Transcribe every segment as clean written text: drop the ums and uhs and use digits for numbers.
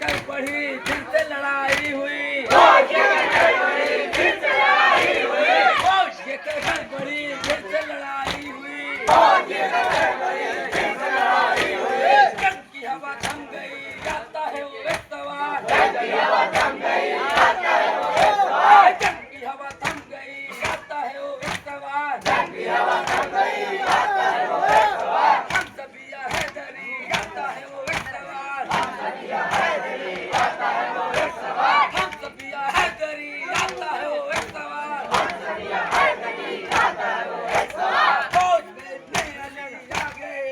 कल बढ़ी फिर से लड़ाई हुई, फौज ये कल बढ़ी फिर से लड़ाई हुई, फौज ये कल बढ़ी फिर से लड़ाई हुई, फौज ये कल बढ़ी फिर से लड़ाई हुई। जंग की हवा थम गई आता है वो एक सवाल, जंग की हवा थम गई आता है वो एक सवाल, जंग की हवा थम गई आता है वो एक सवाल, जंग की हवा थम गई आता है वो एक सवाल, हम सबिया है दरी आता है वो एक सवाल, हम सबिया हैदरी आता है वो एक सवाल, हम सबिया है दरी आता है वो एक सवाल, हम सबिया हैदरी आता है वो एक सवाल। फौज में इतने अली आ गए,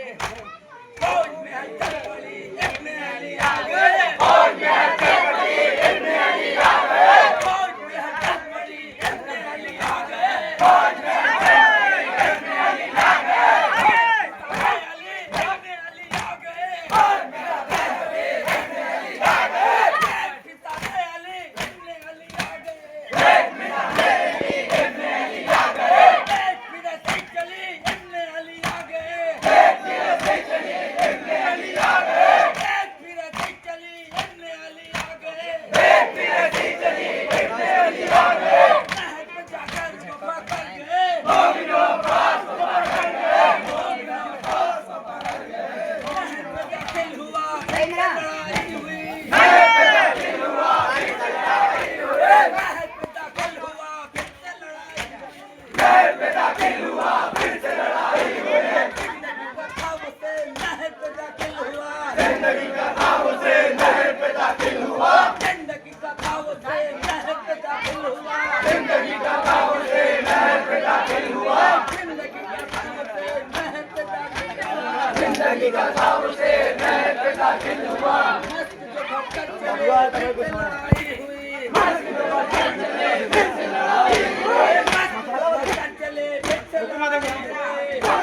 फौज में हलचल पड़ी इतने अली आ गए, फौज में हलचल पड़ी इतने अली आ गए, फौज में हलचल पड़ी इतने अली आ गए, फौज में हलचल पड़ी इतने अली आ गए, अली इतने अली आ गए, फौज में हलचल पड़ी इतने अली आ गए, पिता अली इतने अली आ गए, एक मिनट अली इतने अली आ गए, एक मिनट से चली इतने अली आ गए, एक मिनट से चली इतने अली आ गए, एक मिनट से चली इतने अली आ गए, एक मिनट से चली इतने अली आ गए, नहर पे जाकर वफा कर गए, मोमिनो पास को पकड़ गए, नहर पे दाखिल हुआ फिर लड़ाई हुई, नहर पे दाखिल हुआ फिर से लड़ाई हुई, नहर पे दाखिल हुआ फिर से लड़ाई हुई, नहर पे दाखिल हुआ फिर से लड़ाई हुई, जिंदगी का खाब से नहर पे दाखिल हुआ, जिंदगी का खाब से नहर पे दाखिल हुआ, जिंदगी का खाब से नहर पे दाखिल हुआ, जिंदगी का खाब से नहर पे दाखिल हुआ, जिंदगी का खाब से नहर पे दाखिल हुआ, जिंदगी का खाब से नहर पे दाखिल हुआ, मस्त जो भटकर चले फिर से लड़ाई हुई, मस्त जो भटकर चले फिर से लड़ाई हुई, मस्त जो भटकर चले फिर से लड़ाई हुई,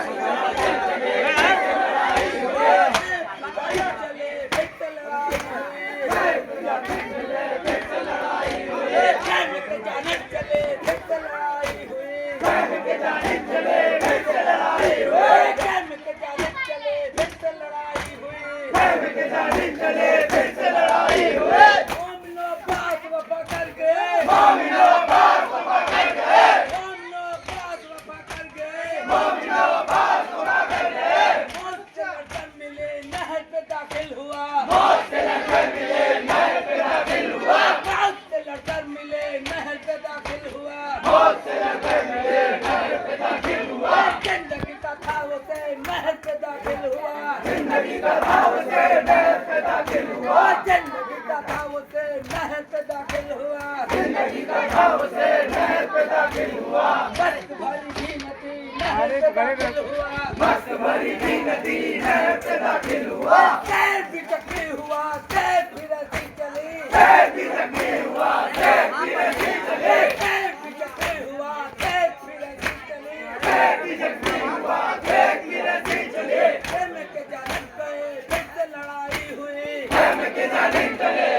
चले फिर से लड़ाई हुई, जान के जाने चले फिर से लड़ाई हुई, जान के जाने चले फिर से लड़ाई हुई, जान के जाने चले फिर से लड़ाई हुई, जान के जाने चले फिर से लड़ाई हुई, मोमिनो पास वफा कर गए, मोमिनो पास को पकड़ गए, मोमिनो पास वफा कर गए, मोमिनो पास को पकड़ गए, मौत से लड़कर मिले नहर पे दाखिल हुआ, मौत से लड़कर मिले नहर पे दाखिल हुआ, मौत से लड़कर मिले नहर पे दाखिल हुआ, मौत से लड़कर मिले नहर पे दाखिल हुआ, जिंदगी का था उसे नहर पे दाखिल हुआ, जिंदगी का भाव से नहर पे दाखिल हुआ, जिंदगी का था उसे नहर पे दाखिल हुआ, जिंदगी का भाव से नहर पे दाखिल हुआ, मस्त भरी थी नदी नहर पे दाखिल हुआ, मस्त भरी थी नदी नहर पे दाखिल हुआ, शहर भी जख्मी हुआ शहर भी रसी चली, शहर भी जख्मी हुआ, शहर भी रसी चले, शहर भी जख्मी हुआ शहर भी रसी चली, शहर भी जख्मी हुआ, शहर भी रसी चले, प्रेम के जानब पे फिर से लड़ाई हुई, प्रेम के जाने चले